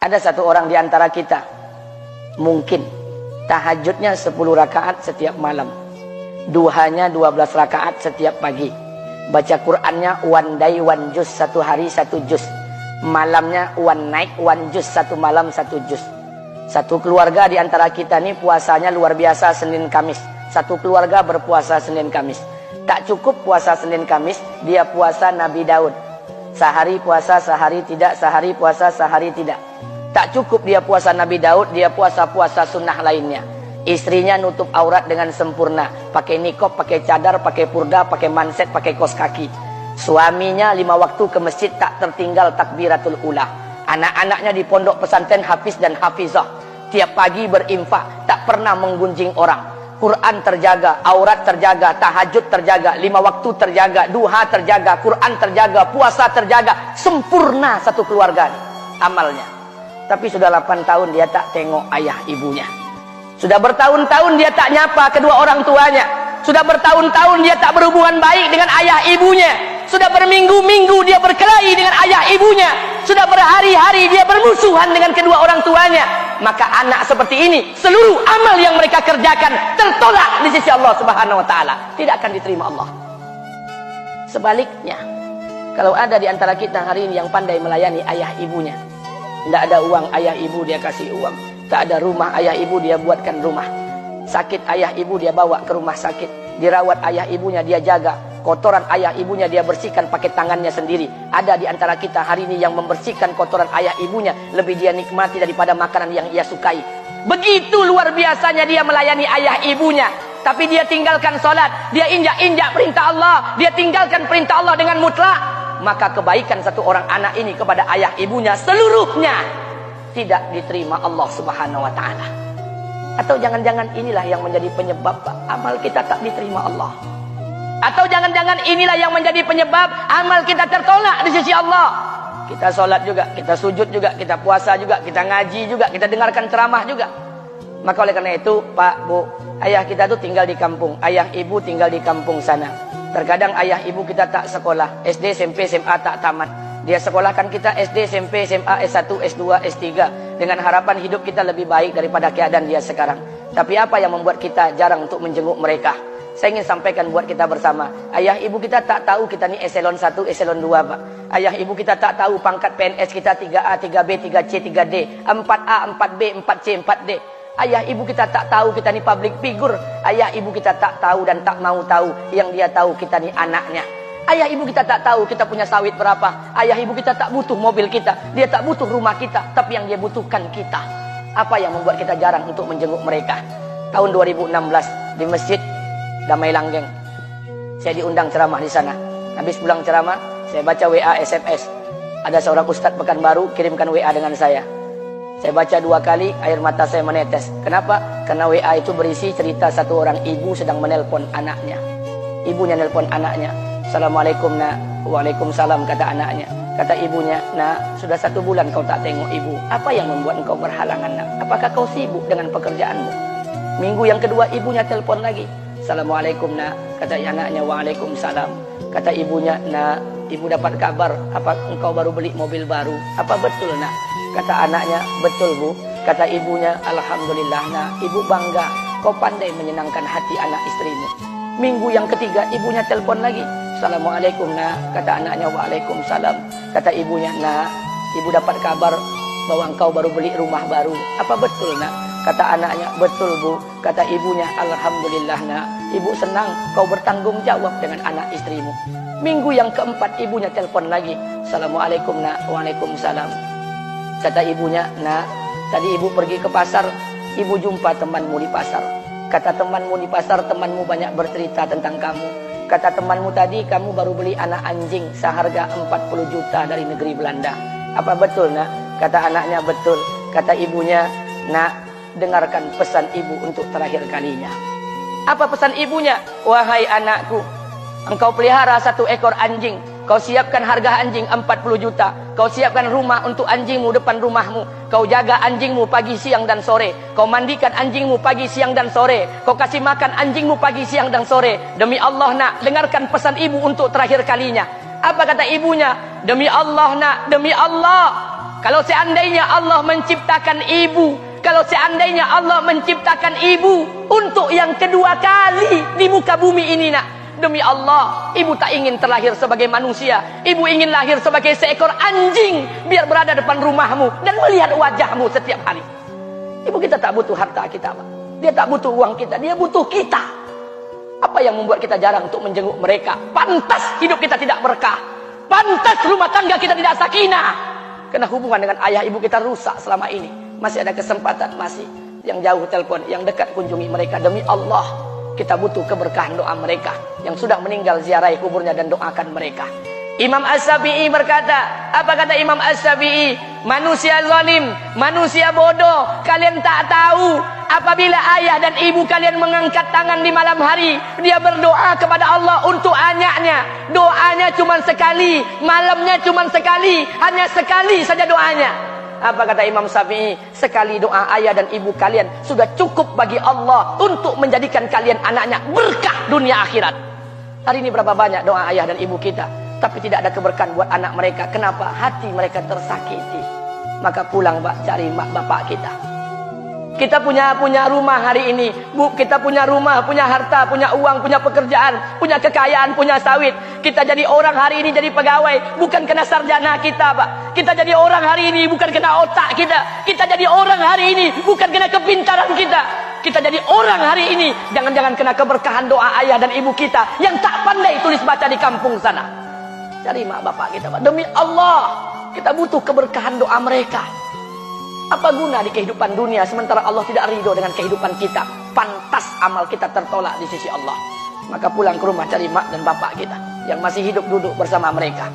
Ada satu orang di antara kita, mungkin tahajudnya 10 rakaat setiap malam, duhanya 12 rakaat setiap pagi, baca Qur'annya one day one juz, satu hari satu juz, malamnya one night one juz, satu malam satu juz. Satu keluarga di antara kita ini puasanya luar biasa Senin Kamis. Satu keluarga berpuasa Senin Kamis. Tak cukup puasa Senin Kamis, dia puasa Nabi Daud. Sehari puasa, sehari tidak, sehari puasa, sehari tidak. Tak cukup dia puasa Nabi Daud, dia puasa-puasa sunnah lainnya. Istrinya nutup aurat dengan sempurna, pakai nikob, pakai cadar, pakai purda, pakai manset, pakai kos kaki. Suaminya 5 waktu ke masjid tak tertinggal takbiratul ula. Anak-anaknya di pondok pesantren hafiz dan hafizah. Tiap pagi berinfak, tak pernah menggunjing orang. Quran terjaga, aurat terjaga, tahajud terjaga, 5 waktu terjaga, duha terjaga, Quran terjaga, puasa terjaga. Sempurna satu keluarga amalnya. Tapi sudah 8 tahun dia tak tengok ayah ibunya. Sudah bertahun-tahun dia tak nyapa kedua orang tuanya. Sudah bertahun-tahun dia tak berhubungan baik dengan ayah ibunya. Sudah berminggu-minggu dia berkelahi dengan ayah ibunya. Sudah berhari-hari dia bermusuhan dengan kedua orang tuanya. Maka anak seperti ini, seluruh amal yang mereka kerjakan tertolak di sisi Allah Subhanahu wa taala, tidak akan diterima Allah. Sebaliknya, kalau ada di antara kita hari ini yang pandai melayani ayah ibunya, tidak ada uang ayah ibu dia kasih uang, tak ada rumah ayah ibu dia buatkan rumah, sakit ayah ibu dia bawa ke rumah sakit, dirawat ayah ibunya dia jaga, kotoran ayah ibunya dia bersihkan pakai tangannya sendiri. Ada di antara kita hari ini yang membersihkan kotoran ayah ibunya lebih dia nikmati daripada makanan yang ia sukai. Begitu luar biasanya dia melayani ayah ibunya. Tapi dia tinggalkan sholat, dia injak-injak perintah Allah, dia tinggalkan perintah Allah dengan mutlak. Maka kebaikan satu orang anak ini kepada ayah ibunya seluruhnya tidak diterima Allah Subhanahu wa taala. Atau jangan-jangan inilah yang menjadi penyebab amal kita tak diterima Allah. Atau jangan-jangan inilah yang menjadi penyebab amal kita tertolak di sisi Allah. Kita sholat juga, kita sujud juga, kita puasa juga, kita ngaji juga, kita dengarkan ceramah juga. Maka oleh karena itu, Pak, Bu, ayah kita tuh tinggal di kampung, ayah ibu tinggal di kampung sana. Terkadang ayah ibu kita tak sekolah, SD, SMP, SMA tak tamat. Dia sekolahkan kita SD, SMP, SMA, S1, S2, S3 dengan harapan hidup kita lebih baik daripada keadaan dia sekarang. Tapi apa yang membuat kita jarang untuk menjenguk mereka? Saya ingin sampaikan buat kita bersama. Ayah ibu kita tak tahu kita ni eselon 1, eselon 2, Pak. Ayah ibu kita tak tahu pangkat PNS kita 3A, 3B, 3C, 3D, 4A, 4B, 4C, 4D. Ayah ibu kita tak tahu kita ni public figure. Ayah ibu kita tak tahu dan tak mau tahu. Yang dia tahu kita ni anaknya. Ayah ibu kita tak tahu kita punya sawit berapa. Ayah ibu kita tak butuh mobil kita. Dia tak butuh rumah kita. Tapi yang dia butuhkan kita. Apa yang membuat kita jarang untuk menjenguk mereka? Tahun 2016 di Masjid Damai Langgeng, saya diundang ceramah di sana. Habis pulang ceramah, saya baca WA SMS. Ada seorang ustadz Pekanbaru kirimkan WA dengan saya. Saya baca 2 kali, air mata saya menetes. Kenapa? Karena WA itu berisi cerita satu orang ibu sedang menelpon anaknya. Ibunya nelpon anaknya. Assalamualaikum nak. Waalaikumsalam, kata anaknya. Kata ibunya, nak, sudah 1 bulan kau tak tengok ibu. Apa yang membuat engkau berhalangan, nak? Apakah kau sibuk dengan pekerjaanmu? Minggu yang kedua ibunya telepon lagi. Assalamualaikum nak, kata anaknya. Waalaikumsalam. Kata ibunya, nak, ibu dapat kabar apa engkau baru beli mobil baru. Apa betul nak? Kata anaknya, betul bu. Kata ibunya, alhamdulillah nak, ibu bangga kau pandai menyenangkan hati anak istrimu. Minggu yang ketiga ibunya telepon lagi. Assalamualaikum nak, kata anaknya. Waalaikumsalam. Kata ibunya, nak, ibu dapat kabar bahwa engkau baru beli rumah baru. Apa betul nak? Kata anaknya, betul bu. Kata ibunya, alhamdulillah nak, ibu senang kau bertanggung jawab dengan anak istrimu. Minggu yang keempat ibunya telepon lagi. Assalamualaikum nak. Waalaikumsalam. Kata ibunya, nak, tadi ibu pergi ke pasar, ibu jumpa temanmu di pasar. Kata temanmu di pasar, temanmu banyak bercerita tentang kamu. Kata temanmu tadi, kamu baru beli anak anjing seharga 40 juta dari negeri Belanda. Apa betul nak? Kata anaknya, betul. Kata ibunya, nak, dengarkan pesan ibu untuk terakhir kalinya. Apa pesan ibunya? Wahai anakku, engkau pelihara 1 ekor anjing. Kau siapkan harga anjing 40 juta. Kau siapkan rumah untuk anjingmu depan rumahmu. Kau jaga anjingmu pagi, siang, dan sore. Kau mandikan anjingmu pagi, siang, dan sore. Kau kasih makan anjingmu pagi, siang, dan sore. Demi Allah nak, dengarkan pesan ibu untuk terakhir kalinya. Apa kata ibunya? Demi Allah nak, demi Allah, Kalau seandainya Allah menciptakan ibu, kalau seandainya Allah menciptakan ibu untuk yang kedua kali di muka bumi ini, nak, demi Allah, ibu tak ingin terlahir sebagai manusia. Ibu ingin lahir sebagai seekor anjing, biar berada depan rumahmu dan melihat wajahmu setiap hari. Ibu kita tak butuh harta kita, Pak. Dia tak butuh uang kita, dia butuh kita. Apa yang membuat kita jarang untuk menjenguk mereka? Pantas hidup kita tidak berkah. Pantas rumah tangga kita tidak sakinah. Karena hubungan dengan ayah ibu kita rusak selama ini. Masih ada kesempatan, masih. Yang jauh telepon, yang dekat kunjungi mereka. Demi Allah, kita butuh keberkahan doa mereka. Yang sudah meninggal, ziarahi kuburnya dan doakan mereka. Imam As-Syafi'i berkata, apa kata Imam As-Syafi'i? Manusia zalim, manusia bodoh, kalian tak tahu apabila ayah dan ibu kalian mengangkat tangan di malam hari, dia berdoa kepada Allah untuk anaknya. Doanya cuma sekali, malamnya cuma sekali, hanya sekali saja doanya. Apa kata Imam Syafi'i? Sekali doa ayah dan ibu kalian sudah cukup bagi Allah untuk menjadikan kalian anaknya berkah dunia akhirat. Hari ini berapa banyak doa ayah dan ibu kita, tapi tidak ada keberkahan buat anak mereka. Kenapa? Hati mereka tersakiti. Maka pulang, Pak, cari mak bapak kita. Kita punya rumah hari ini, Bu. Kita punya rumah, punya harta, punya uang, punya pekerjaan, punya kekayaan, punya sawit. Kita jadi orang hari ini jadi pegawai bukan kena sarjana kita, Pak. Kita jadi orang hari ini bukan kena otak kita. Kita jadi orang hari ini bukan kena kepintaran kita. Kita jadi orang hari ini jangan-jangan kena keberkahan doa ayah dan ibu kita yang tak pandai tulis baca di kampung sana. Cari mak bapak kita, Pak. Demi Allah, kita butuh keberkahan doa mereka. Apa guna di kehidupan dunia sementara Allah tidak ridho dengan kehidupan kita? Pantas amal kita tertolak di sisi Allah. Maka pulang ke rumah cari mak dan bapak kita yang masih hidup, duduk bersama mereka.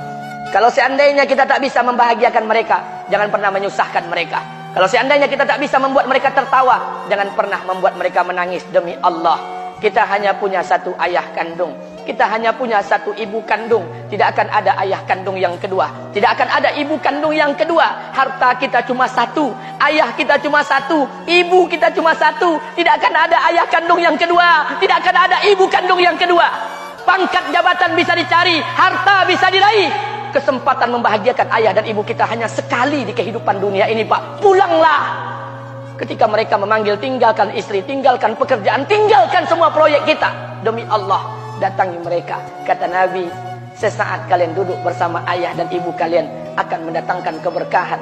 Kalau seandainya kita tak bisa membahagiakan mereka, jangan pernah menyusahkan mereka. Kalau seandainya kita tak bisa membuat mereka tertawa, jangan pernah membuat mereka menangis. Demi Allah, kita hanya punya satu ayah kandung. Kita hanya punya satu ibu kandung. Tidak akan ada ayah kandung yang kedua. Tidak akan ada ibu kandung yang kedua. Harta kita cuma satu. Ayah kita cuma satu. Ibu kita cuma satu. Tidak akan ada ayah kandung yang kedua. Tidak akan ada ibu kandung yang kedua. Pangkat jabatan bisa dicari. Harta bisa diraih. Kesempatan membahagiakan ayah dan ibu kita hanya sekali di kehidupan dunia ini, Pak. Pulanglah. Ketika mereka memanggil, tinggalkan istri, tinggalkan pekerjaan, tinggalkan semua proyek kita. Demi Allah, datangi mereka. Kata Nabi, sesaat kalian duduk bersama ayah dan ibu kalian akan mendatangkan keberkahan.